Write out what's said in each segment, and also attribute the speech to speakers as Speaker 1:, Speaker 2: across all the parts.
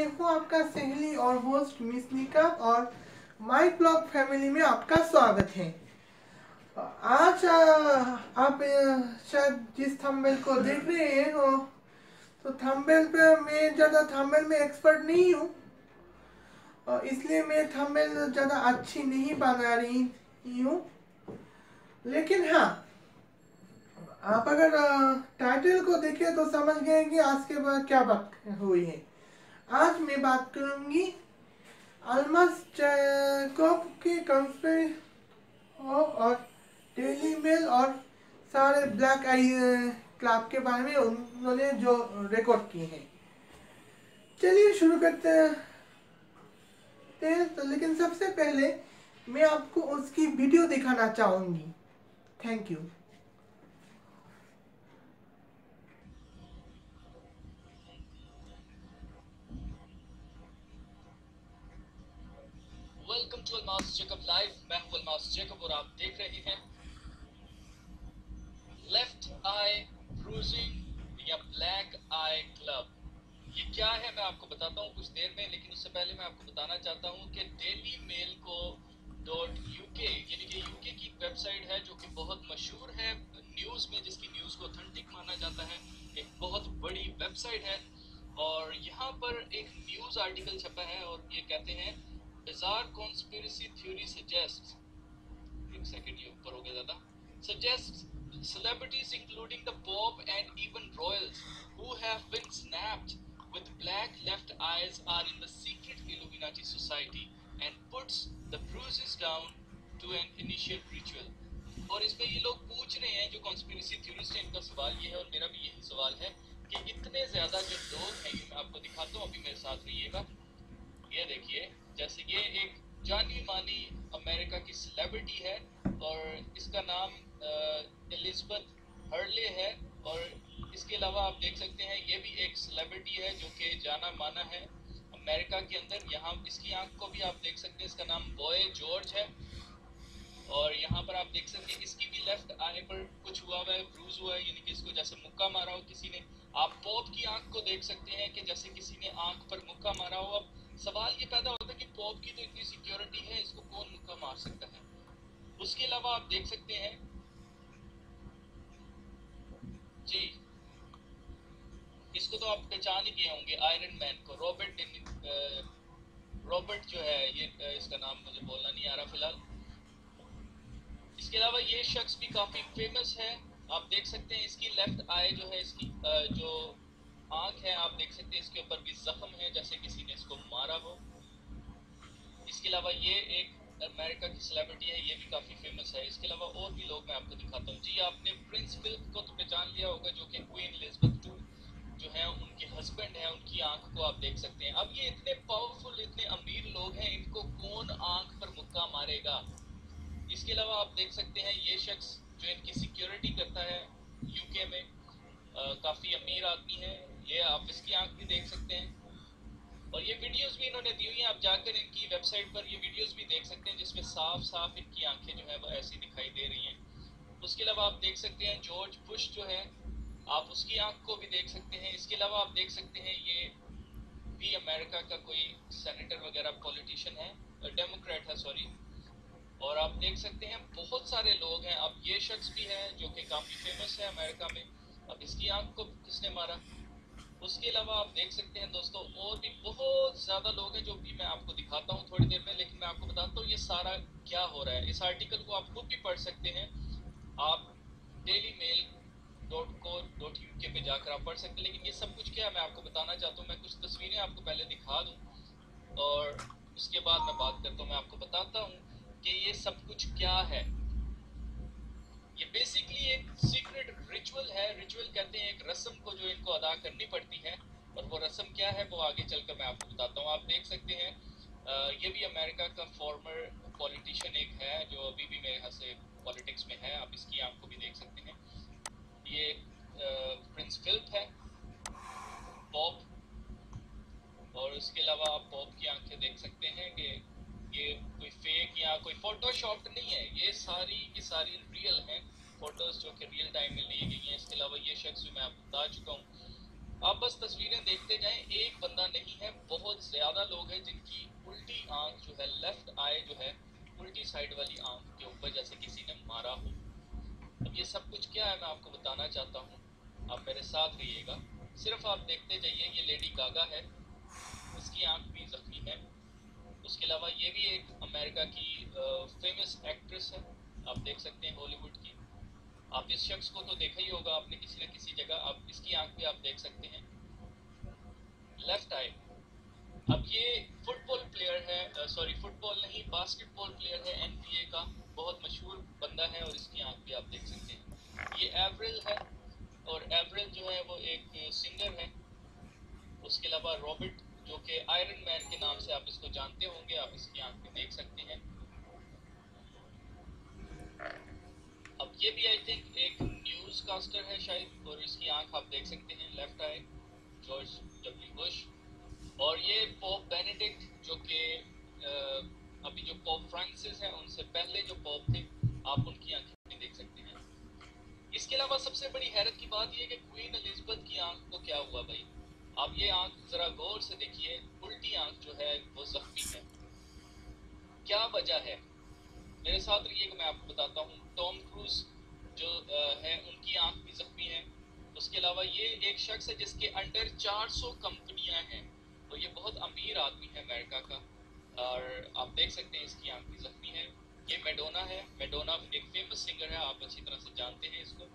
Speaker 1: हूँ आपका सहेली और होस्ट मिस निकब और माई ब्लॉग फैमिली में आपका स्वागत है। आज आप शायद जिस थंबनेल को देख रहे हो तो थंबनेल पे मैं ज़्यादा थंबनेल में एक्सपर्ट नहीं हूँ, इसलिए मैं थंबनेल ज़्यादा अच्छी नहीं बना रही हूँ। लेकिन हाँ, आप अगर टाइटल को देखें तो समझ गए कि आज के बाद क्या बात हुई है। आज मैं बात करूंगी अल्मास जैकब के कंस्पेरेसी और डेली मेल और सारे ब्लैक आई क्लब के बारे में उन्होंने जो रिकॉर्ड किए हैं। चलिए शुरू करते हैं। तो लेकिन सबसे पहले मैं आपको उसकी वीडियो दिखाना चाहूंगी। Thank you.
Speaker 2: Welcome to Almas Jacob live. मैं हूं अल्मास जैकब और आप देख रहे हैं लेफ्ट आई ब्रूजिंग या ब्लैक आई क्लब। ये क्या है मैं आपको बताता हूं कुछ देर में, लेकिन उससे पहले मैं आपको बताना चाहता हूं कि डेली मेल को .uk यानी कि यूके की वेबसाइट है जो कि बहुत मशहूर है न्यूज में, जिसकी न्यूज को ऑथेंटिक माना जाता है। एक बहुत बड़ी वेबसाइट है और यहाँ पर एक न्यूज आर्टिकल छपा है और ये कहते हैं bizarre conspiracy theory suggests, एक सेकंड ये ऊपर हो गया ज़्यादा, suggests celebrities including the Pope and even royals who have been snapped with black left eyes are in the secret Illuminati society and puts the bruises down to an initiate ritual। और इसमें ये लोग पूछ रहे हैं, जो conspiracy theorist है इनका सवाल ये है और मेरा भी यही सवाल है कि इतने ज्यादा जो लोग हैं, ये मैं आपको दिखाता हूँ, अभी मेरे साथ रहिएगा। ये देखिए, जैसे ये एक जानी मानी अमेरिका की सेलिब्रिटी है और इसका नाम एलिजबेथ हर्ले है। और इसके अलावा आप देख सकते हैं ये भी एक सेलिब्रिटी है जो कि जाना माना है अमेरिका के अंदर। यहाँ इसकी आंख को भी आप देख सकते हैं, इसका नाम बॉय जॉर्ज है। और यहाँ पर आप देख सकते हैं इसकी भी लेफ्ट आई पर कुछ हुआ है, ब्रूज हुआ है, यानी कि इसको जैसे मुक्का मारा हो किसी ने। आप पॉप की आंख को देख सकते हैं कि जैसे किसी ने आंख पर मुक्का मारा हो। अब सवाल ये पैदा होता है कि पॉप की तो इतनी सिक्योरिटी है, इसको कौन मुक्का मार सकता है। उसके अलावा आप देख सकते हैं जी, इसको तो आप पहचान ही गए होंगे, आयरन मैन को, रॉबर्ट जो है ये, इसका नाम मुझे बोलना नहीं आ रहा फिलहाल। इसके अलावा ये शख्स भी काफी फेमस है। आप देख सकते हैं इसकी लेफ्ट आई जो है, इसकी जो आंख है, आप देख सकते हैं इसके ऊपर भी जख्म है जैसे किसी ने इसको मारा हो। इसके अलावा ये एक अमेरिका की सेलिब्रिटी है, ये भी काफी फेमस है। इसके अलावा और भी लोग मैं आपको दिखाता हूँ जी। आपने प्रिंस फिलिप को तो पहचान लिया होगा, जो कि क्वीन एलिजाबेथ II जो है उनके हस्बैंड है, उनकी आंख को आप देख सकते हैं। अब ये इतने पावरफुल, इतने अमीर लोग हैं, इनको कौन आंख पर मुक्का मारेगा। इसके अलावा आप देख सकते हैं ये शख्स जो इनकी सिक्योरिटी करता है यूके में, काफी अमीर आदमी है। ये आप इसकी आंख भी देख सकते हैं और ये वीडियोस भी इन्होंने दी हुई हैं। आप जाकर इनकी वेबसाइट पर ये वीडियोस भी देख सकते हैं जिसमें साफ साफ इनकी आंखें जो है वो ऐसी दिखाई दे रही हैं। उसके अलावा आप देख सकते हैं जॉर्ज बुश जो है, आप उसकी आंख को भी देख सकते हैं। इसके अलावा आप देख सकते हैं ये भी अमेरिका का कोई सेनेटर वगैरह पॉलिटिशियन है, डेमोक्रेट है सॉरी। और आप देख सकते हैं बहुत सारे लोग हैं। अब ये शख्स भी है जो कि काफी फेमस है अमेरिका में। अब इसकी आंख को किसने मारा। उसके अलावा आप देख सकते हैं दोस्तों और भी बहुत ज्यादा लोग हैं जो भी मैं आपको दिखाता हूँ थोड़ी देर में, लेकिन मैं आपको बताता हूँ ये सारा क्या हो रहा है। इस आर्टिकल को आप खुद भी पढ़ सकते हैं, आप डेली मेल .co.uk पे जाकर आप पढ़ सकते हैं। लेकिन ये सब कुछ क्या है मैं आपको बताना चाहता हूँ। मैं कुछ तस्वीरें आपको पहले दिखा दूँ और उसके बाद मैं बात करता हूँ, मैं आपको बताता हूँ कि ये सब कुछ क्या है। ये बेसिकली एक सीक्रेट रिचुअल है। रिचुअल कहते हैं एक रस्म को जो इनको अदा करनी पड़ती है, और वो रस्म क्या है वो आगे चलकर मैं आपको बताता हूँ। आप देख सकते हैं ये भी अमेरिका का फॉर्मर पॉलिटिशियन एक है जो अभी भी मेरे ख्याल से पॉलिटिक्स में है। आप इसकी आंख को भी देख सकते हैं। ये प्रिंस फिलिप है, पॉप। और उसके अलावा आप पॉप की आंखें देख सकते हैं कि ये कोई फेक या कोई फोटोशॉप नहीं है, ये सारी की सारी रियल हैं, फोटोज जो कि रियल टाइम में ली गई हैं। इसके अलावा ये शख्स जो मैं आपको बता चुका हूँ, आप बस तस्वीरें देखते जाएं। एक बंदा नहीं है, बहुत साथ रहिएगा। सिर्फ आप देखते जाइए। ये लेडी गागा है, इसकी आंख भी जख्मी है। उसके अलावा ये भी एक अमेरिका की फेमस एक्ट्रेस है, आप देख सकते हैं, हॉलीवुड की। आप इस शख्स को तो देखा ही होगा आपने किसी न किसी जगह। आप इसकी आंख भी आप देख सकते हैं, लेफ्ट आई। अब ये फुटबॉल प्लेयर है, सॉरी फुटबॉल नहीं, बास्केटबॉल प्लेयर है, एनबीए का बहुत मशहूर बंदा है, और इसकी आंख भी आप देख सकते हैं। ये एवरिल है, और एवरिल जो है वो एक सिंगर है। उसके अलावा रॉबर्ट, जो कि आयरन मैन के नाम से आप इसको जानते होंगे, आप इसकी आंख भी देख सकते हैं। अब ये भी आई थिंक एक न्यूज कास्टर है शायद, और इसकी आंख आप देख सकते हैं, लेफ्ट आई, जॉर्ज डब्ल्यू बुश। और ये पोप बेनेडिक्ट, जो कि अभी जो पोप फ्रांसिस हैं उनसे पहले जो पोप थे, आप उनकी आंखें भी देख सकते हैं। इसके अलावा सबसे बड़ी हैरत की बात यह कि क्वीन एलिजाबेथ की आंख को क्या हुआ भाई। आप ये आंख जरा गौर से देखिए, उल्टी आंख जो है वो जख्मी है। क्या वजह है? मेरे साथ रहिएगा, मैं आपको बताता हूँ। टॉम क्रूज जो है, उनकी आंख भी जख्मी है। उसके अलावा ये एक शख्स है जिसके अंडर 400 कंपनियां हैं, और ये बहुत अमीर आदमी है अमेरिका का, और आप देख सकते हैं इसकी आंख भी जख्मी है। ये मैडोना है, मैडोना एक फेमस सिंगर है, आप अच्छी तरह से जानते हैं इसको,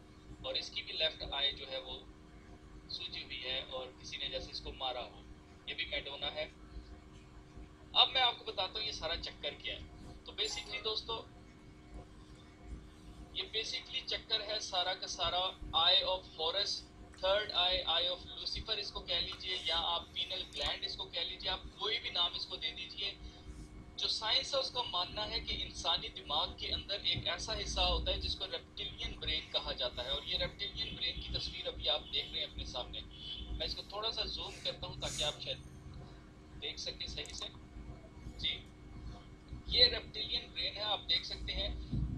Speaker 2: और इसकी भी लेफ्ट आई जो है वो सूजी हुई है, और किसी ने जैसे इसको मारा हो। ये भी मैडोना है। अब मैं आपको बताता हूँ ये सारा चक्कर क्या है। तो बेसिकली दोस्तों, ये बेसिकली चक्कर है सारा का सारा eye of Horus, third eye, eye of Lucifer इसको कह लीजिए, या आप पीनल ग्लैंड इसको कह लीजिए, आप कोई भी नाम इसको दे दीजिए। जो साइंस है उसका मानना है कि इंसानी दिमाग के अंदर एक ऐसा हिस्सा होता है जिसको रेप्टिलियन ब्रेन कहा जाता है, और ये रेप्टिलियन ब्रेन की तस्वीर अभी आप देख रहे हैं अपने सामने। मैं इसको थोड़ा सा जूम करता हूँ ताकि आप शायद देख सकें सही से। जी, ये रेप्टिलियन ब्रेन है, आप देख सकते हैं।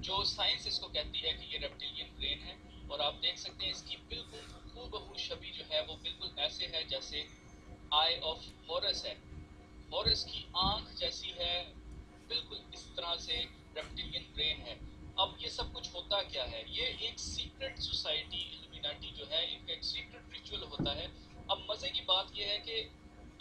Speaker 2: जो साइंस इसको कहती है कि ये रेप्टिलियन ब्रेन है, और आप देख सकते हैं इसकी बिल्कुल हूबहू छवि जो है वो बिल्कुल ऐसे है जैसे आई ऑफ हॉरस है। हॉरस की आंख जैसी है, बिल्कुल इस तरह से रेप्टिलियन ब्रेन है। अब ये सब कुछ होता क्या है? ये एक सीक्रेट सोसाइटी इल्यूमिनाटी जो है, इनका एक सीक्रेट रिचुअल होता है। अब मजे की बात ये है कि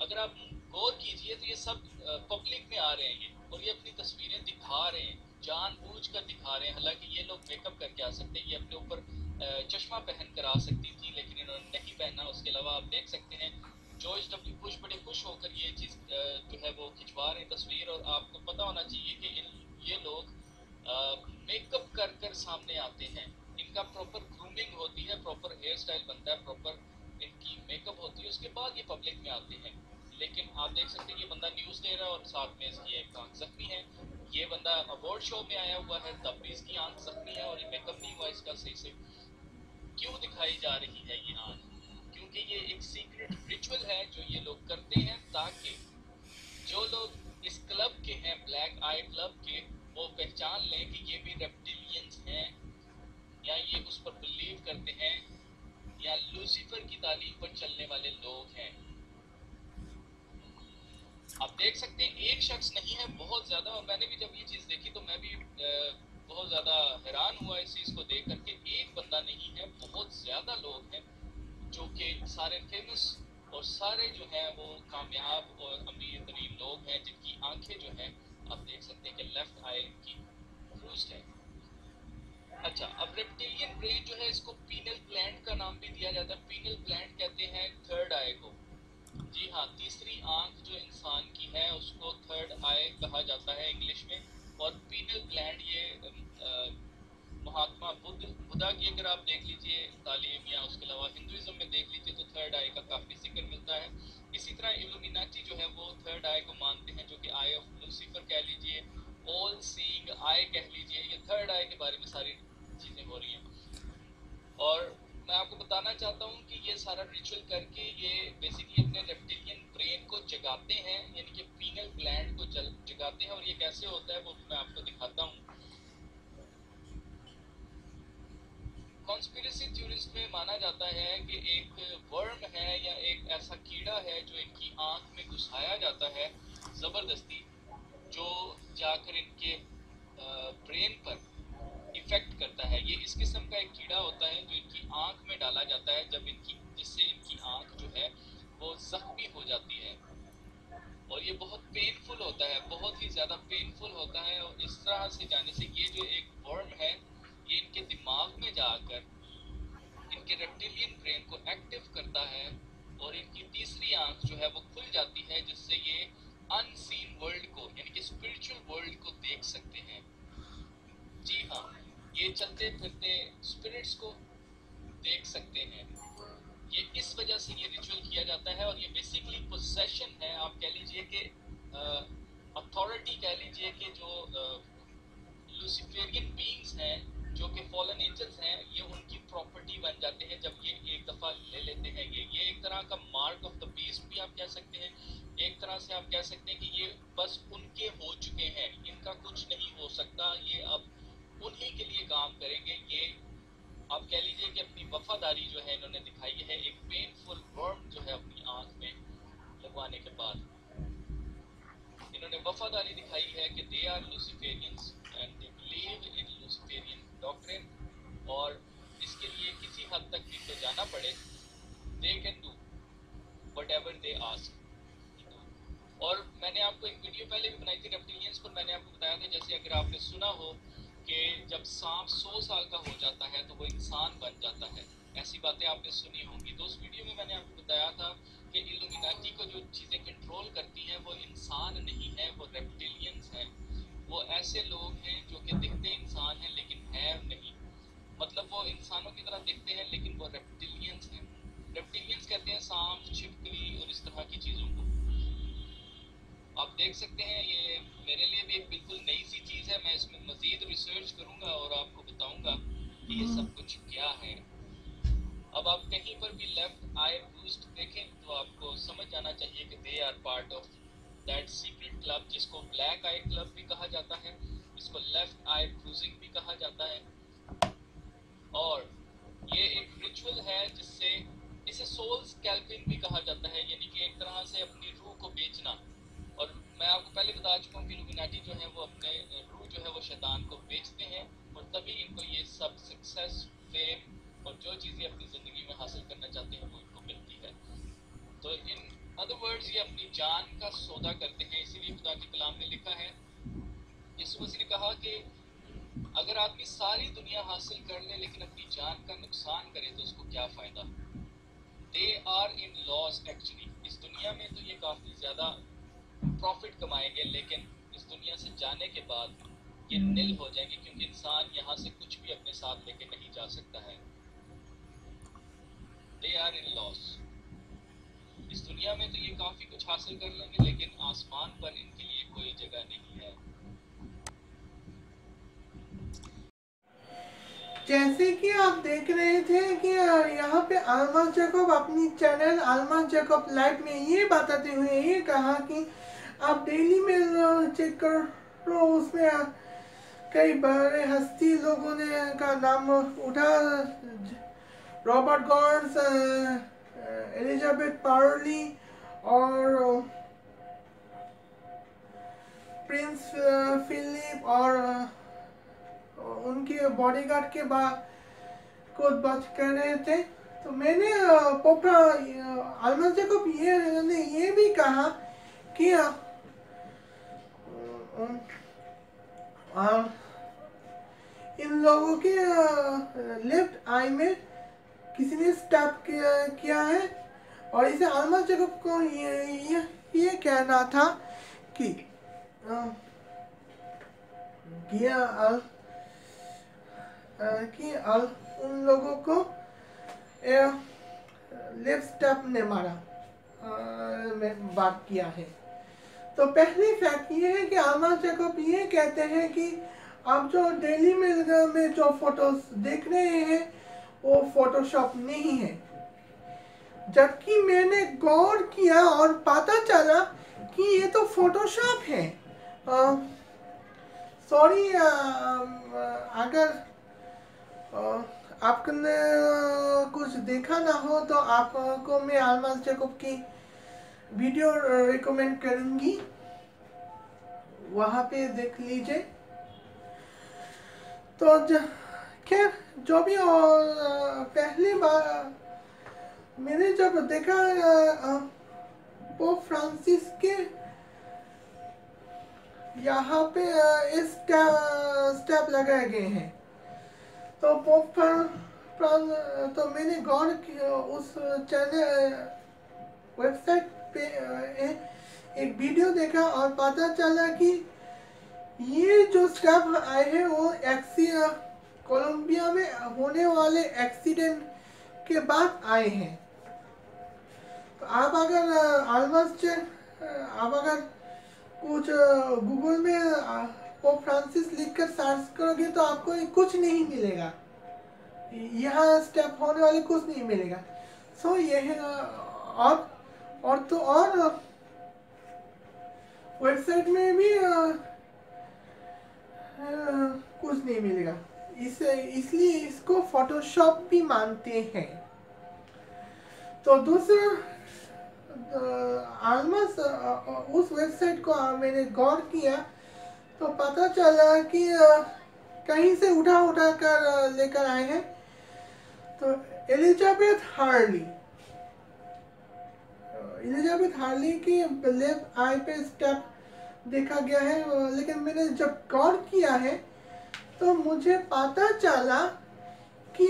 Speaker 2: अगर आप गौर कीजिए तो ये सब पब्लिक में आ रहे हैं ये, और ये अपनी तस्वीरें दिखा रहे हैं, जानबूझ कर दिखा रहे हैं। हालांकि ये लोग मेकअप करके आ सकते हैं, ये अपने ऊपर चश्मा पहन कर आ सकती थी, लेकिन इन्होंने नहीं पहना। उसके अलावा आप देख सकते हैं जॉर्ज डब्ल्यू बुश बड़े खुश होकर ये चीज जो है वो खिंचवा रहे हैं तस्वीर। और आपको पता होना चाहिए कि ये लोग मेकअप कर कर सामने आते हैं, इनका प्रॉपर ग्रूमिंग होती है, प्रॉपर हेयर स्टाइल बनता है, प्रॉपर इनकी मेकअप होती है, उसके बाद ये पब्लिक में आते हैं। लेकिन आप देख सकते हैं ये बंदा न्यूज दे रहा है और साथ में इसकी एक आंख जख्मी है। ये बंदा अवार्ड शो में आया हुआ है, तब भी इसकी आंख जख्मी है, और ये मेकअप नहीं हुआ इसका सही से। क्यों दिखाई जा रही है ये आंख? क्योंकि ये एक सीक्रेट रिचुअल है जो ये लोग करते हैं, ताकि जो लोग इस क्लब के हैं, ब्लैक आई क्लब के, वो पहचान लें कि ये भी रेप्टिलियंस हैं, या ये उस पर बिलीव करते हैं, या लूसीफर की तालीम पर चलने वाले लोग हैं। आप देख सकते हैं एक शख्स नहीं है, बहुत ज्यादा। और मैंने भी जब ये चीज देखी तो मैं भी बहुत ज्यादा हैरान हुआ इस चीज को देख करके। एक बंदा नहीं है, बहुत ज्यादा लोग हैं जो कि सारे फेमस और सारे जो हैं वो कामयाब और अमीर तरीन लोग हैं, जिनकी आंखें जो हैं आप देख सकते हैं कि लेफ्ट आई की क्रूज्ड है। अच्छा, अब रेप्टिलियन ब्रेन जो है इसको पीनल ग्लैंड का नाम भी दिया जाता है। पीनल ग्लैंड कहते हैं थर्ड आई को। जी हाँ, तीसरी आंख जो इंसान की है उसको थर्ड आई कहा जाता है इंग्लिश में। और पीनल ग्लैंड ये महात्मा बुद्धा की अगर आप देख लीजिए तालीम, या उसके अलावा हिंदुइज्म में देख लीजिए तो थर्ड आई का काफी जिक्र मिलता है। इसी तरह इल्यूमिनाटी जो है वो थर्ड आई को मानते हैं, जो कि आई ऑफ लूसीफर कह लीजिए, ऑल सीइंग आई कह लीजिए। ये थर्ड आई के बारे में सारी चीजें हो रही हैं। और मैं आपको बताना चाहता हूँ कि ये सारा रिचुअल करके ये बेसिकली अपने रेप्टिलियन ब्रेन को जगाते हैं, यानी कि पीनल ग्लैंड को जगाते हैं। और ये कैसे होता है वो मैं आपको दिखाता हूँ। कौन पोजेशन है, आप कह लीजिए कि अथॉरिटी कह लीजिए कि जो लूसिफेरियन बीइंग्स हैं, जो कि फॉलन एंजल्स हैं, ये उनकी प्रॉपर्टी बन जाते हैं जब ये एक दफ़ा ले लेते हैं। ये एक तरह का मार्क ऑफ द बीस्ट भी आप कह सकते हैं। एक तरह से आप कह सकते हैं कि ये बस उनके हो चुके हैं, इनका कुछ नहीं हो सकता, ये अब उन्हीं के लिए काम करेंगे। ये आप कह लीजिए कि अपनी वफादारी जो है इन्होंने दिखाई है, एक पेनफुल वर्म जो है अपनी आंख में लगवाने के बाद इन्होंने वफादारी दिखाई है कि they are Luciferians and they believe in Luciferian doctrine, और इसके लिए किसी हद तक भी तो जाना पड़े, they can do whatever they ask. और मैंने आपको एक वीडियो पहले भी बनाई थी रेप्टिलियंस पर, मैंने आपको बताया था जैसे अगर आपने सुना हो कि जब सांप 100 साल का हो जाता है तो वो इंसान बन जाता है, ऐसी बातें आपने सुनी होंगी। तो उस वीडियो में मैंने आपको बताया था कि इल्यूमिनाटी को जो चीज़ें कंट्रोल करती हैं वो इंसान नहीं है, वो रेप्टिलियंस हैं। वो ऐसे लोग हैं जो कि दिखते इंसान हैं लेकिन है नहीं, मतलब वो इंसानों की तरह दिखते हैं लेकिन वो रेप्टिलियंस हैं। रेप्टिलियंस कहते हैं सांप, छिपकली और इस तरह की चीज़ों को। आप देख सकते हैं ये मेरे लिए भी एक बिल्कुल नई सी चीज़ है। मैं इसमें मज़ीद रिसर्च करूँगा और आपको बताऊँगा कि ये सब कुछ क्या है। अब आप कहीं पर भी लेफ्ट आई बूस्ट देखें तो आपको समझ जाना चाहिए कि they are part of that secret club, जिसको ब्लैक आई क्लब भी कहा जाता है, इसको लेफ्ट आई ब्रूजिंग भी कहा जाता है। और ये एक रिचुअल है जिससे इसे सोल स्कैल्पिंग भी कहा जाता है, यानी कि एक तरह से अपनी रूह को बेचना। और मैं आपको पहले बता चुका हूँ कि इल्यूमिनाटी जो है वो अपने रूह जो है वो शैतान को बेचते हैं, और तभी इनको ये सब सक्सेस, फेम और जो चीज़ें अपनी ज़िंदगी में हासिल करना चाहते हैं वो इनको मिलती है। तो इन अदर वर्ड्स ये अपनी जान का सौदा करते हैं। इसीलिए खुदा के कलाम में लिखा है, यीशु मसीह ने कहा कि अगर आदमी सारी दुनिया हासिल कर ले लेकिन अपनी जान का नुकसान करे तो उसको क्या फ़ायदा। They are in loss actually. इस दुनिया में तो ये काफ़ी ज़्यादा प्रॉफिट कमाएंगे, लेकिन इस दुनिया से जाने के बाद ये निल हो जाएंगे, क्योंकि इंसान यहाँ से कुछ भी अपने साथ लेके नहीं जा सकता है। They are in loss. इस दुनिया में तो ये काफ़ी कुछ हासिल कर लेंगे लेकिन आसमान पर इनके लिए कोई जगह नहीं है।
Speaker 1: जैसे कि आप देख रहे थे कि यहाँ पे अल्मास जैकब अपनी चैनल अल्मास जैकब लाइव में ये बताते हुए ये कहा कि आप डेली में चेक करो, उसमें कई बड़े हस्ती लोगों ने का नाम उठा, रॉबर्ट गॉर्ड्स, एलिजाबेथ पार्ली और प्रिंस फिलिप और उनके बॉडीगार्ड के बाद को बात कर रहे थे। तो मैंने पोपा अल्मास जैकब ये भी कहा कि इन लोगों के लेफ्ट आई में किसी ने स्टैप किया है, और इसे अल्मास जैकब को ये कहना था कि उन लोगों को लेफ्ट स्टेप ने मारा में बात किया है। तो पहली फैक्ट ये है कि अल्मास जैकब ये कहते हैं कि आप जो डेली में जो फोटोज देख रहे हैं वो फोटोशॉप नहीं है, जबकि मैंने गौर किया और पता चला कि ये तो फोटोशॉप है। सॉरी अगर आपने कुछ देखा ना हो तो आपको मैं अल्मास जैकब की वीडियो रिकमेंड करूंगी, वहाँ पे देख लीजिए। तो खैर जो भी पहली बार मैंने जब देखा पोप फ्रांसिस के यहाँ पे इस स्टेप लगाए गए हैं, तो पोप तो मैंने गौर किया, उस चैनल वेबसाइट पे एक वीडियो देखा और पता चला कि ये जो स्टेप आए हैं वो कोलंबिया में होने वाले एक्सीडेंट के बाद आए हैं। तो आप अगर अल्मास आप अगर कुछ गूगल में पोप फ्रांसिस लिखकर सर्च करोगे तो आपको कुछ नहीं मिलेगा, यहाँ स्टेप होने वाले कुछ नहीं मिलेगा। सो ये है। और वेबसाइट में भी कुछ नहीं मिलेगा, इसलिए इसको फोटोशॉप भी मानते हैं। तो दूसरा ऑलमोस्ट उस वेबसाइट को मैंने गौर किया तो पता चला कि कहीं से उठा कर लेकर आए हैं। तो एलिजाबेथ हार्ली की लेफ्ट आई पे स्टेप देखा गया है, लेकिन मैंने जब गौर किया है तो मुझे पता चला कि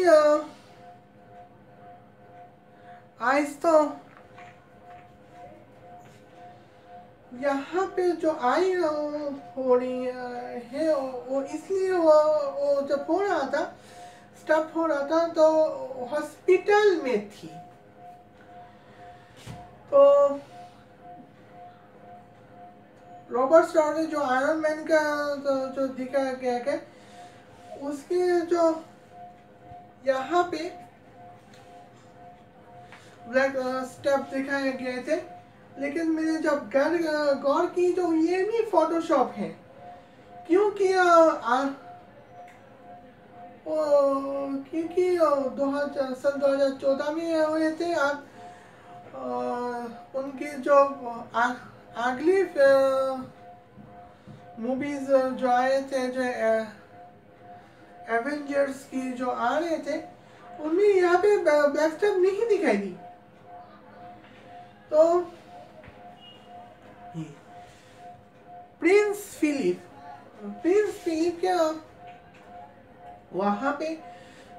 Speaker 1: आइस तो यहाँ पे जो आई हो रही है वो इसलिए वो जब हो रहा था, स्टफ हो रहा था तो हॉस्पिटल में थी। तो रॉबर्ट स्टाउनी जो आयरन मैन का जो दिखाया गया है, उसके जो यहाँ पे ब्लैक स्टेप दिखाए गए थे, लेकिन मैंने जब गौर की तो ये भी फोटोशॉप है, क्योंकि सन 2014 में हुए थे। उनकी जो अगली मूवीज जो आए थे, जो एवेंजर्स की जो आ रहे थे, उनमें यहाँ पे ब्लैक स्टेप नहीं दिखाई दी। तो प्रिंस फिलिप के वहाँ पे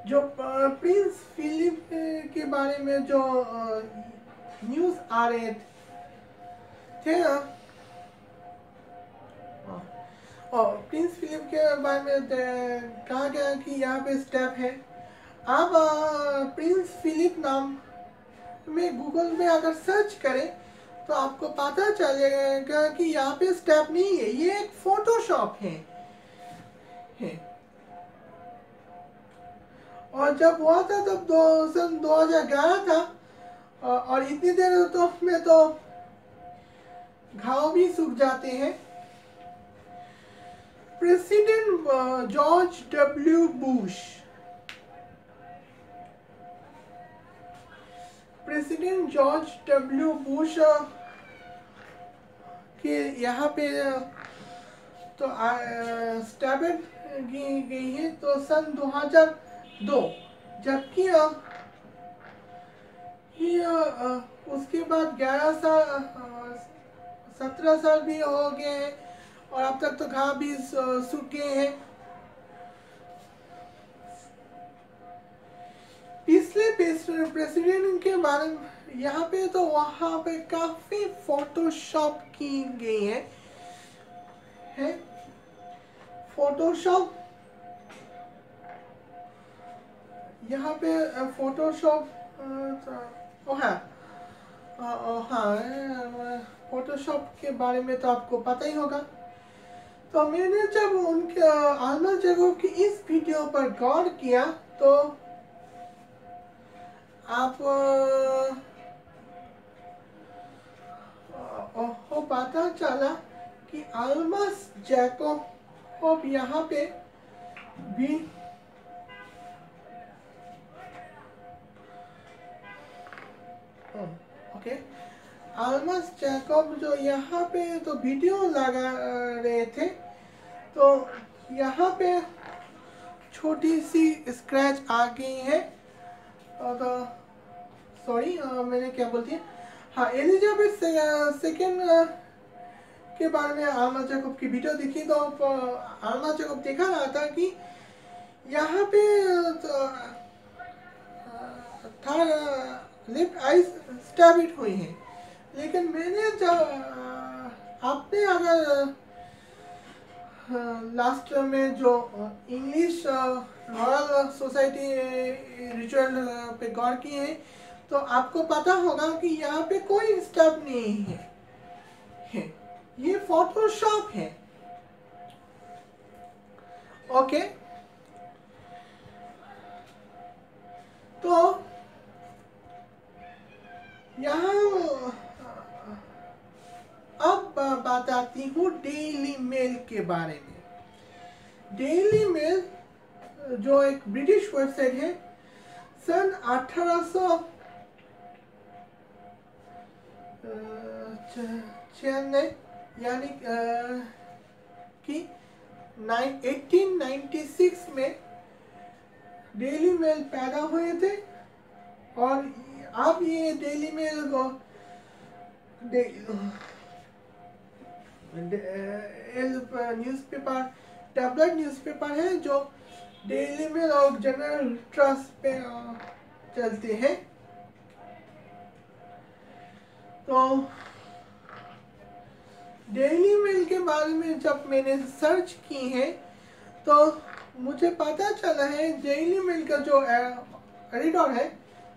Speaker 1: जो प्रिंस फिलिप के बारे में जो न्यूज़ आ रहे थे ना, और प्रिंस फिलिप के बारे में कहा गया कि यहाँ पे स्टेप है। आप प्रिंस फिलिप नाम में गूगल में अगर सर्च करें तो आपको पता चलेगा कि यहाँ पे स्टेप नहीं है, ये एक फोटोशॉप है। और जब हुआ था तब सन 2011 था, और इतनी देर तो में तो घाव भी सूख जाते हैं। प्रेसिडेंट जॉर्ज डब्ल्यू बुश के यहाँ पे तो स्टैबेड की गई है तो सन 2002, जबकि उसके बाद 17 साल भी हो गए हैं और अब तक तो घाव भी सूख गए हैं। पिछले प्रेसिडेंट के बारे में यहाँ पे तो वहाँ पे काफी फोटोशॉप की गई है फोटोशॉप यहाँ पे फोटोशॉप फोटोशॉप के बारे में तो आपको पता ही होगा। तो मैंने जब उनके आलमा जैकब की इस वीडियो पर गौर किया तो आप पता चला कि आलमा जैकब यहाँ पे भी आलमा जैकब जो यहाँ पे तो वीडियो लगा रहे थे, तो यहाँ पे छोटी सी स्क्रैच आ गई है। सॉरी, मैंने क्या बोलती है, हाँ, एलिजाबेथ सेकेंड के बारे में आलमा जैकब की वीडियो देखी तो आलमा जैकब देखा रहा था कि यहाँ पे था लेफ्ट आई स्टैबिट हुई है, लेकिन मैंने जब आपने अगर लास्ट में जो इंग्लिश रॉयल सोसाइटी रिचुअल पे गौर किए हैं तो आपको पता होगा कि यहाँ पे कोई स्टेप नहीं है। है, ये फोटोशॉप है। ओके, तो यहाँ अब बात आती हूँ डेली मेल के बारे में। डेली मेल जो एक ब्रिटिश वेबसाइट है, सन 1896 यानी कि 1896 में डेली मेल पैदा हुए थे। और अब ये डेली मेल को न्यूज़पेपर, टैबलेट न्यूज़पेपर है जो डेली मेल और जनरल ट्रस्ट पे चलते हैं। तो डेली मेल के बारे में जब मैंने सर्च की है तो मुझे पता चला है डेली मेल का जो एडिटर है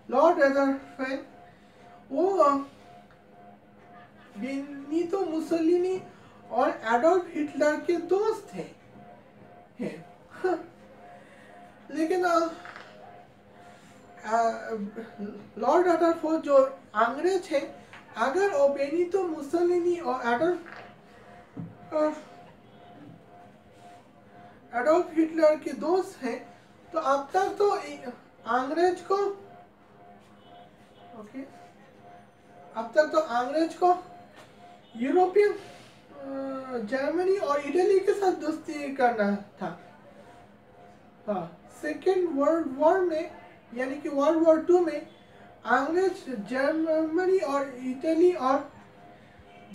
Speaker 1: लॉर्ड रदरफोर्ड, वो बेनितो मुसोलिनी और एडोल्फ हिटलर के दोस्त थे। लेकिन लॉर्ड रदरफोर्ड जो अंग्रेज है, अगर वो बेनितो मुसोलिनी और एडोल्फ हिटलर के दोस्त हैं, तो अब तक तो अंग्रेज को यूरोपियन जर्मनी और इटली के साथ दोस्ती करना था। हाँ, सेकेंड वर्ल्ड वॉर में यानी कि वर्ल्ड वॉर 2 में अंग्रेज जर्मनी और इटली और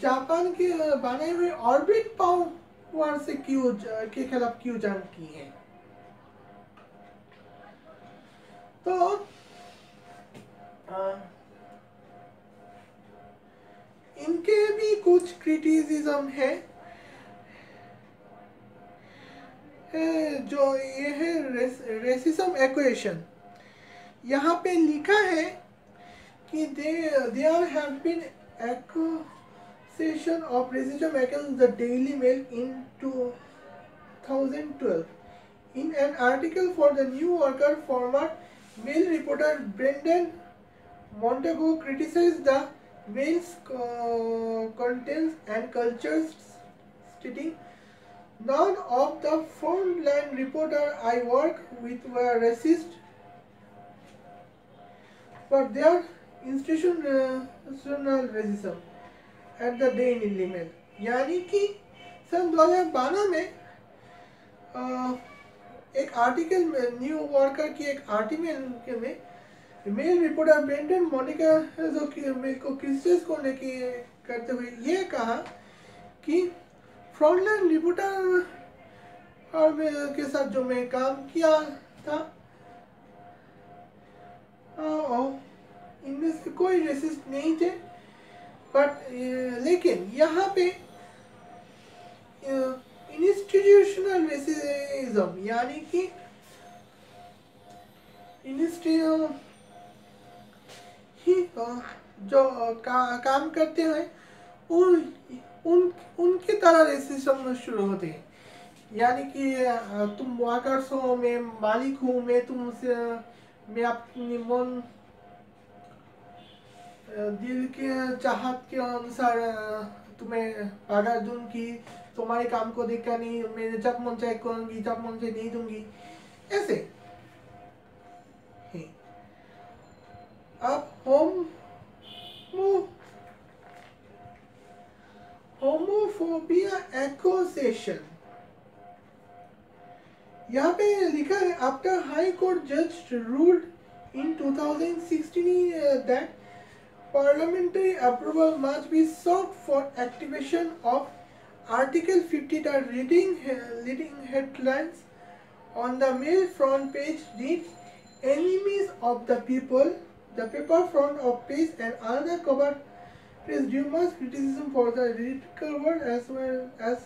Speaker 1: जापान के बनाए हुए ऑर्बिट पावर से के खिलाफ क्यों जंग की है। तो इनके भी कुछ क्रिटिसिज्म है, जो ये है रेसिज्म एक्वेशन। यहाँ पे लिखा है कि there have been accusation of racism against the Daily Mail in 2012. In an article for the New Yorker, former Mail reporter Brendan Montagu criticized the Mail's contents and cultures, stating, "None of the frontline reporters I work with were racist, but their institutional racism at the Daily Mail." यानी कि सन 2012 में एक article में, new yorker की एक article में mail reporter Brendon Monika जो mail को क्रिटिसाइज करते हुए ये कहा कि फ्रंटलाइन रिपोर्टर के साथ जो मैं काम किया था, इनमें से कोई रेसिस्ट नहीं थे। बट लेकिन यहाँ पे इंस्टीट्यूशनल रेसिज्म यानी कि जो काम करते हैं उनकी तरह रेसिज्म शुरू होते हैं। यानी कि तुम वर्कर्स हो, मैं मालिक हूँ, मैं अपनी मन दिल के चाहत के अनुसार तुम्हें पगार दूंगी, तुम्हारे काम को देखकर नहीं, मैं जब मन चाहे करूंगी, जब मन चाहे नहीं दूंगी, ऐसे। अब होमोफोबिया एक्यूजेशन यहाँ पे लिखा है, आफ्टर हाई कोर्ट जज ruled in 2016 that parliamentary approval must be sought for activation of Article 50. The leading headlines on the Mail front page read, "Enemies of the People." The paper front of page and another cover is due much criticism for the radical word as well as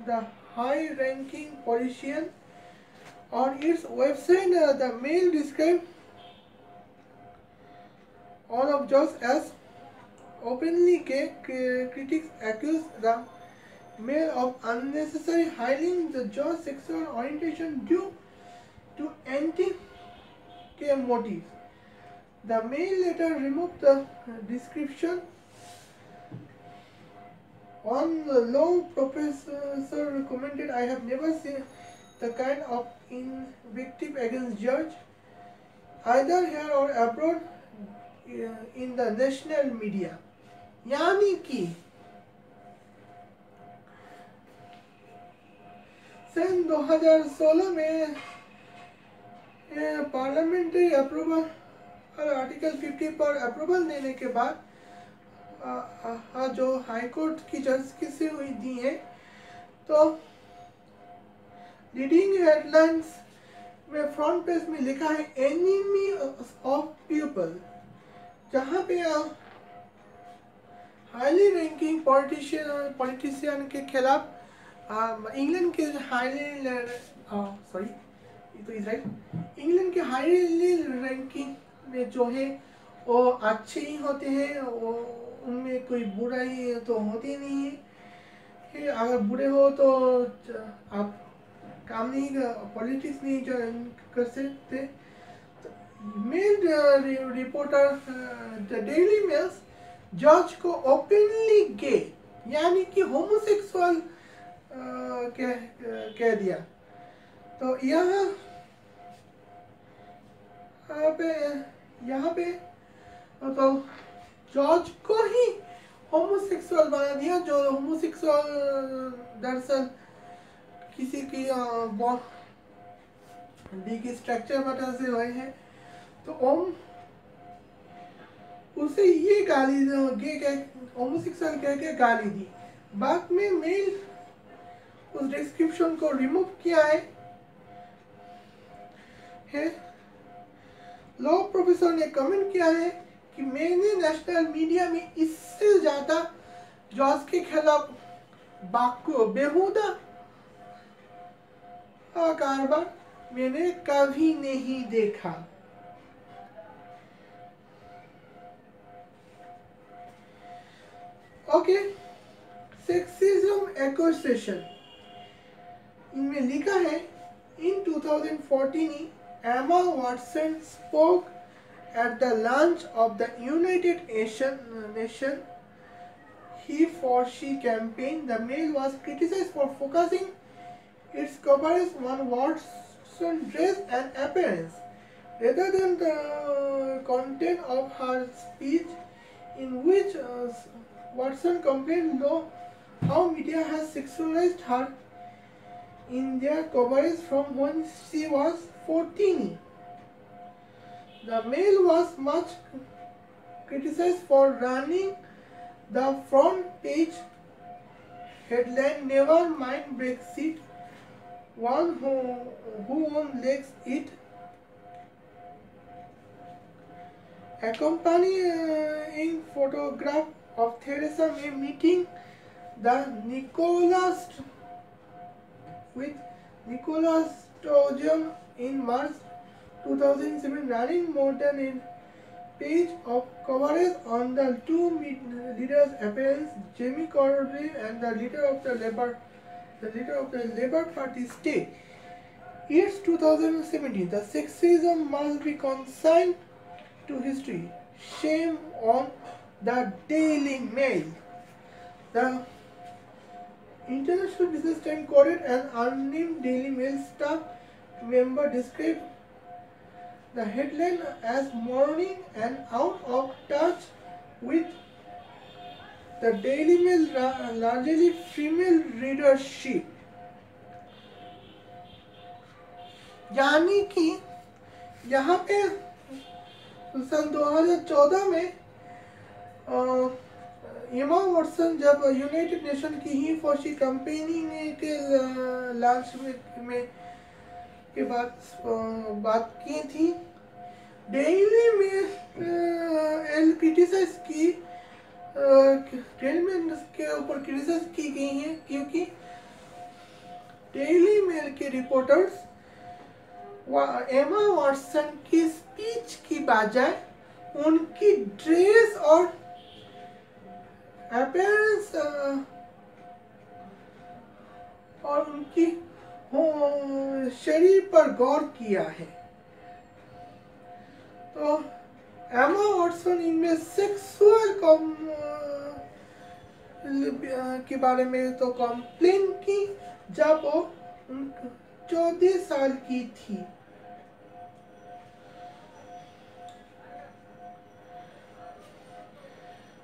Speaker 1: the high-ranking politician. On its website, the Mail described all of those as openly gay. Critics accuse the Mail of unnecessary hiding the George's sexual orientation due to anti-gay motives. The Mail later removed the description. On the law professor commented, "I have never seen the kind of invective against George, either here or abroad, in the national media." यानी कि सन 2016 में parliamentary approval और article 50 पर approval देने के बाद जो high court की जज किसी हुई दी है, तो लीडिंग हेडलाइंस में फ्रंट पेज में लिखा है एनिमी ऑफ पीपल, जहाँ पे हाईली रैंकिंग पॉलिटिशियन के खिलाफ इंग्लैंड के इंग्लैंड के हाईली रैंकिंग में जो है वो अच्छे ही होते हैं, वो उनमें कोई बुराई तो होती नहीं है। अगर बुरे हो तो आप काम नहीं पॉलिटिक्स नहीं कर सकते। Mail reporter the Daily Mail's George को ओपनली गे यानी कि होमोसेक्सुअल कह दिया। तो यहाँ पे तो जॉर्ज को ही होमोसेक्सुअल बना दिया, जो होमोसेक्सुअल दरअसल किसी की डी की स्ट्रक्चर वजह से हुए हैं। तो उसे ये गाली होमोसेक्सुअल कह के गाली दी। बाद में मेल उस डिस्क्रिप्शन को रिमूव किया है। लॉ प्रोफेसर ने कमेंट किया है कि मैंने नेशनल मीडिया में इससे ज्यादा जॉर्ज के खिलाफ बेहुदा कारोबार मैंने कभी नहीं देखा। ओके, सेक्सिज्म एक्यूजेशन इनमें लिखा है इन 2014 Emma Watson spoke at the launch of the United Nation He-for-She campaign. The Mail was criticized for focusing its coverage on Watson's dress and appearance rather than the content of her speech, in which Watson complained how media has sexualized her in their coverage from when she was 14. The Mail was much criticized for running the front page headline "Never mind Brexit, one who won legs it." Accompanying photograph of Theresa May meeting with Nicola Sturgeon in March 2007, running more than a page of coverage on the two leaders' appearance, Jamie Corbyn and the leader of the Labour Party state. It's 2017. The sexism must be consigned to history. Shame on the Daily Mail. The International Business Times quoted an unnamed Daily Mail staff member described the headline as morning and out of touch with the Daily Mail largely female readership. यानी कि यहाँ पे सन 2014 में Emma Watson जब United nation की He-for-She campaigning के launch में के बाद बात की थी, डेली में क्रिटिसाइज की डेली मेल के ऊपर क्रिटिसाइज की गई है, क्योंकि डेली मेल के रिपोर्टर्स एमा वॉटसन की स्पीच की बजाय उनकी ड्रेस और अपीयरेंस और उनकी शरीर पर गौर किया है। तो एमा वॉटसन इनमें सेक्सुअल के बारे में तो कंप्लेन की जब वो 14 साल की थी।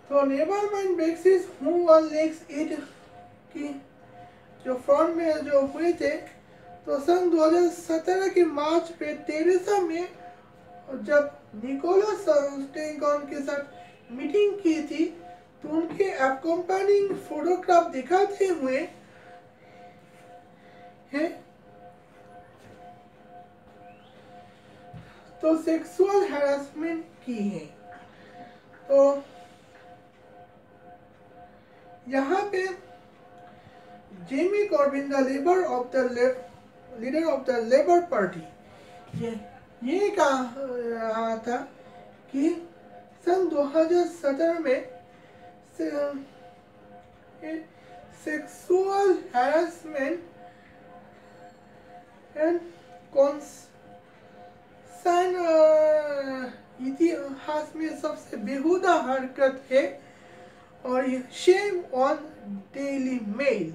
Speaker 1: तो नेवरमाइंड ब्रेक्सिस हु वन लेक्स इट की जो फ्रंट में जो हुए थे, तो सन 2017 के मार्च में टेरेसा में जब निकोलस स्टेनगॉन के साथ मीटिंग की थी, तो उनके अकम्पनिंग फोटोग्राफ दिखाते हुए हैं तो सेक्सुअल हैरेसमेंट की है। तो यहाँ पे Jamie Corbin the leader of the labour party ये कहा था कि सन 2017 में सेक्सुअल हैरेसमेंट एंड कॉन्सर्न इतिहास में सबसे बेहुदा हरकत है और ये शेम ऑन डेली मेल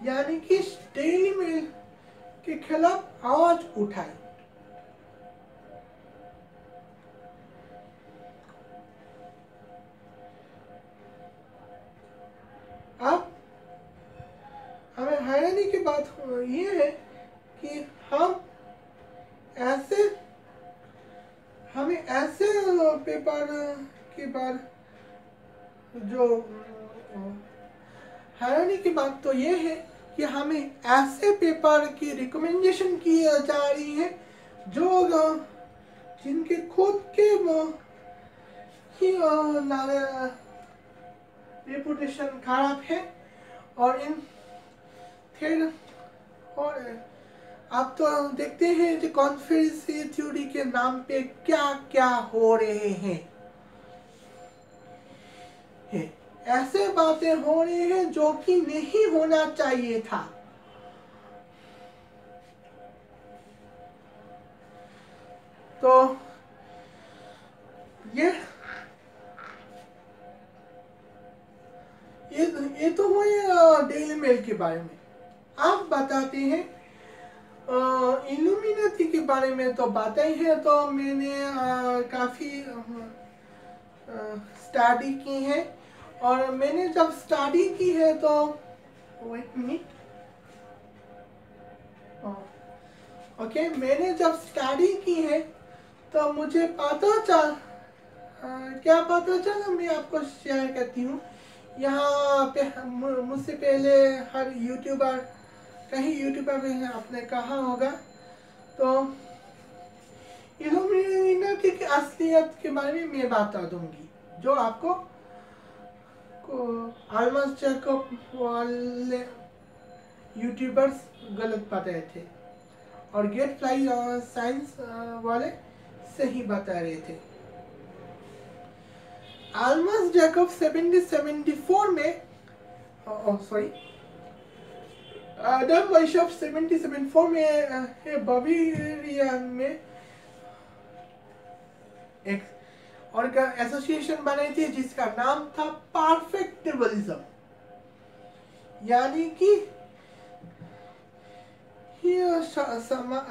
Speaker 1: यानी कि डेली मेल के खिलाफ आवाज उठाई। अब हमें हैरानी की बात ये है कि हमें ऐसे पेपर के बाद जो हैरानी की बात तो ये है कि हमें ऐसे पेपर की रिकमेंडेशन की जा रही है जो जिनके खुद के ही रेपुटेशन खराब है और आप तो देखते हैं जो कॉन्स्पिरेसी थ्योरी के नाम पे क्या क्या हो रहे हैं। ऐसे बातें हो रही हैं जो कि नहीं होना चाहिए था। तो ये तो हुए डेली मेल के बारे में। आप बताते हैं इल्यूमिनाटी के बारे में तो बातें ही है, तो मैंने काफ़ी स्टडी की है और मैंने जब स्टडी की है तो वेट मिनट ओके मैंने जब स्टडी की है तो मुझे पता क्या पता चला मैं आपको शेयर करती हूँ। यहाँ पे मुझसे पहले हर यूट्यूबर कहीं यूट्यूबर में आपने कहा होगा, तो इल्यूमिनाटी की असलियत के बारे में मैं बता दूंगी जो आपको आल्मस जैकब वाले यूट्यूबर्स गलत बताए थे और गेट फ्लाई साइंस वाले सही बता रहे थे। आल्मस जैकब 1774 में सॉरी एडम वेशनर 1774 में बाविरिया में एक और का एसोसिएशन बनाई थी जिसका नाम था परफेक्टिबलिज्म, यानी कि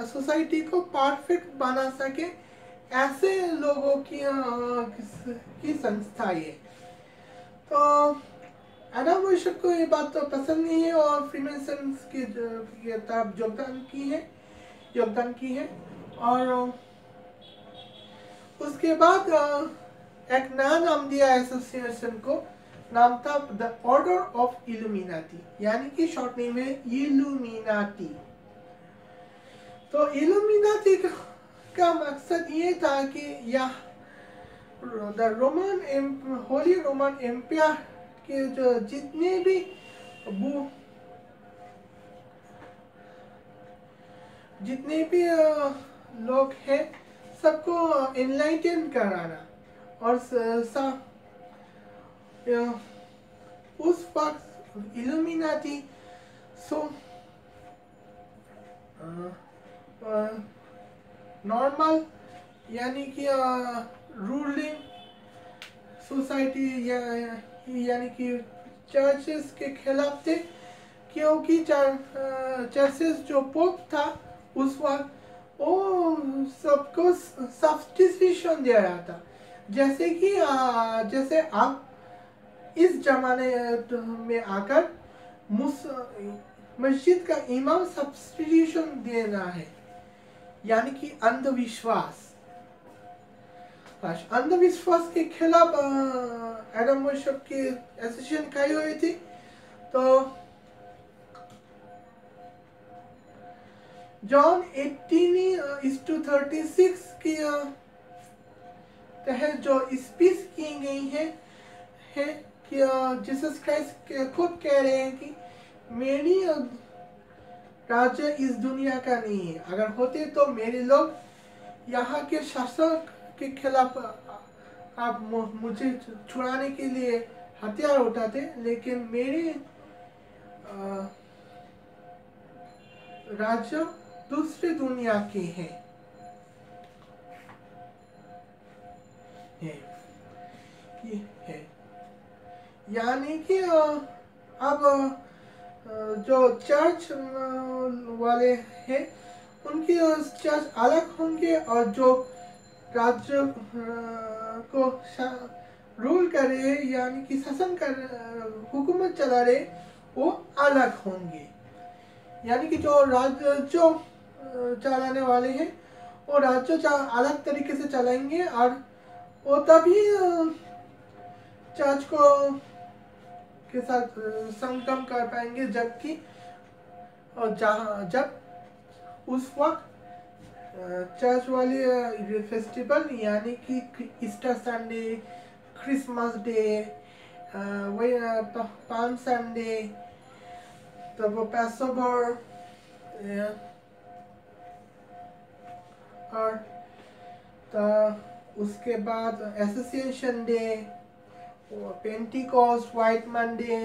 Speaker 1: सोसाइटी को परफेक्ट बना सके ऐसे लोगों की संस्था ये। तो एडम वेशनर को ये बात तो पसंद नहीं है और फ्रीमेसन्स की तरफ योगदान की है और उसके बाद एक नया नाम दिया एसोसिएशन को, नाम था द ऑर्डर ऑफ इल्यूमिनाटी, यानी कि शॉर्ट नेम है इल्यूमिनाटी। तो इल्यूमिनाटी का मकसद ये था कि यह द होली रोमन एम्पायर के जो जितने भी लोग हैं सबको एनलाइटन कराना और उस वक्त इल्यूमिनाटी सो नॉर्मल यानी कि रूलिंग सोसाइटी यानी कि चर्चेस के खिलाफ थे, क्योंकि चर्चेस जो पोप था उस वक्त वो सबको सब्स्टिट्यूशन दे रहा था। जैसे कि जैसे आप इस जमाने में आकर मस्जिद का इमाम सब्स्टिट्यूशन दे रहा है, यानी कि अंधविश्वास। अंधविश्वास के खिलाफ एडम बिशप की एसोसिएशन खड़ी हुई थी। तो जॉन 18:36 की तहत जो स्पीच की गई है कि जीसस क्राइस्ट खुद कह रहे हैं कि मेरी राज्य इस दुनिया का नहीं है, अगर होते तो मेरे लोग यहाँ के शासक के खिलाफ आप मुझे छुड़ाने के लिए हथियार उठाते, लेकिन मेरे राज्य दूसरी दुनिया के हैं। यानी कि अब जो चर्च वाले हैं उनकी चर्च अलग होंगे, और जो राज्य को रूल कर रहे यानी कि शासन कर हुकूमत चला रहे वो अलग होंगे। यानी कि जो राज्य जो चलाने वाले हैं वो राज्य अलग तरीके से चलाएंगे, और वो तभी चर्च को के साथ संगम कर पाएंगे, जबकि जब उस वक्त चर्च वाली फेस्टिवल यानी कि ईस्टर संडे, क्रिसमस डे, वही पाम संडे, तो वो पैसोवर, और तो उसके बाद association day, Pentecost, white Monday,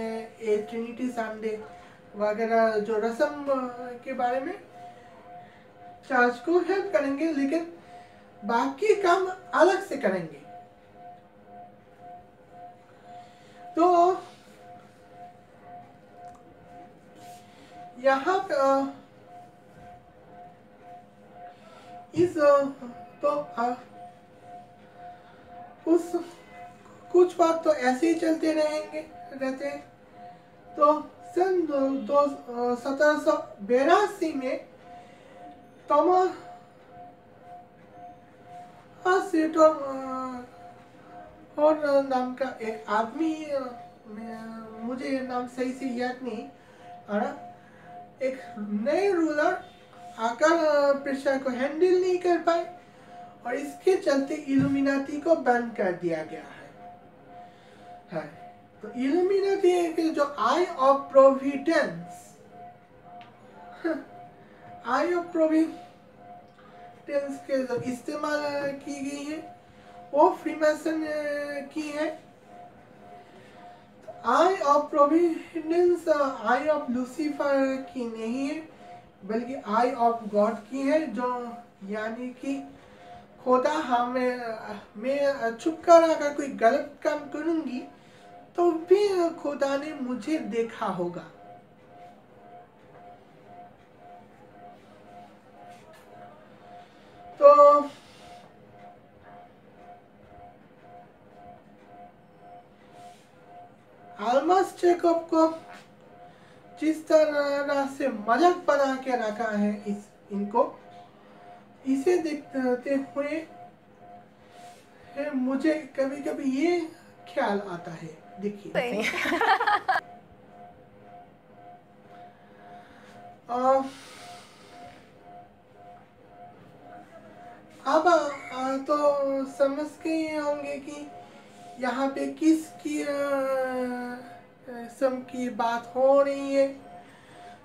Speaker 1: Trinity Sunday वगैरह जो रस्म के बारे में चर्च को हेल्प करेंगे, लेकिन बाकी काम अलग से करेंगे। तो यहाँ पे इस तो उस कुछ बात तो ऐसे ही चलते रहते हैं। तो सन 1782 में थॉमस और नाम का एक आदमी, मुझे नाम सही से याद नहीं आ रहा, एक नए रूलर आकर प्रेशर को हैंडल नहीं कर पाए, और इसके चलते इल्यूमिनाटी को बैन कर दिया गया है। तो इल्यूमिनाटी एक जो eye of Providence, eye of Providence के जो इस्तेमाल की गई है वो फ्रीमेसन की है। Eye of Providence eye of Lucifer की नहीं है, बल्कि आई ऑफ गॉड की है, जो यानी कि खुदा मैं छुप कर अगर कोई गलत काम करूंगी तो भी खुदा ने मुझे देखा होगा। तो आल्मस जैकब को जिस तरह से मजाक बना के रखा है इसे देखते हुए मुझे कभी कभी ये ख्याल आता है, देखिए अब तो समझ गए होंगे कि यहाँ पे किसकी सम की बात हो रही है।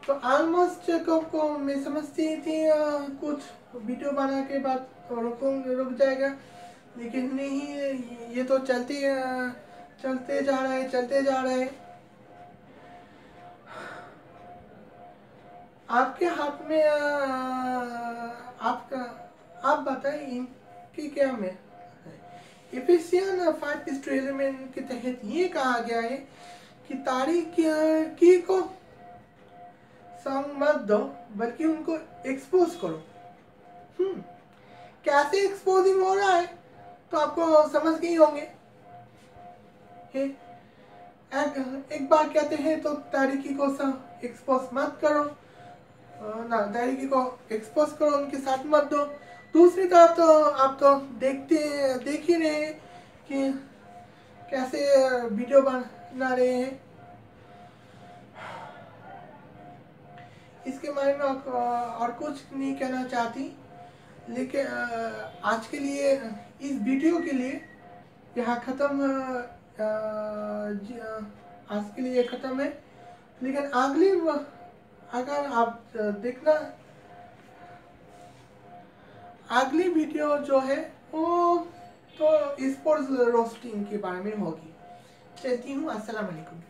Speaker 1: तो आल्मस जैकब को मैं समझती थी कुछ वीडियो बना के बाद रुक जाएगा, लेकिन नहीं, ये तो चलते जा रहे हैं। आपके हाथ में आपका, आप बताइए इनकी क्या में। इफिशियन 5 स्ट्रेल में के तहत ये कहा गया है कि तारीख की को सॉन्ग मत दो, बल्कि उनको एक्सपोज करो। कैसे एक्सपोजिंग हो रहा है तो आपको समझ गए होंगे। एक बार कहते हैं तो तारीखी को एक्सपोज मत करो, ना तारीखी को एक्सपोज करो, उनके साथ मत दो। दूसरी तरफ तो आप तो देख ही रहे हैं कि कैसे वीडियो बना रहे हैं। इसके बारे में और कुछ नहीं कहना चाहती, लेकिन आज के लिए, इस वीडियो के लिए यहाँ ख़त्म, आज के लिए ख़त्म है। लेकिन अगर आप देखना, अगली वीडियो जो है वो तो स्पोर्ट्स रोस्टिंग के बारे में होगी। चलती हूँ, अस्सलाम वालेकुम।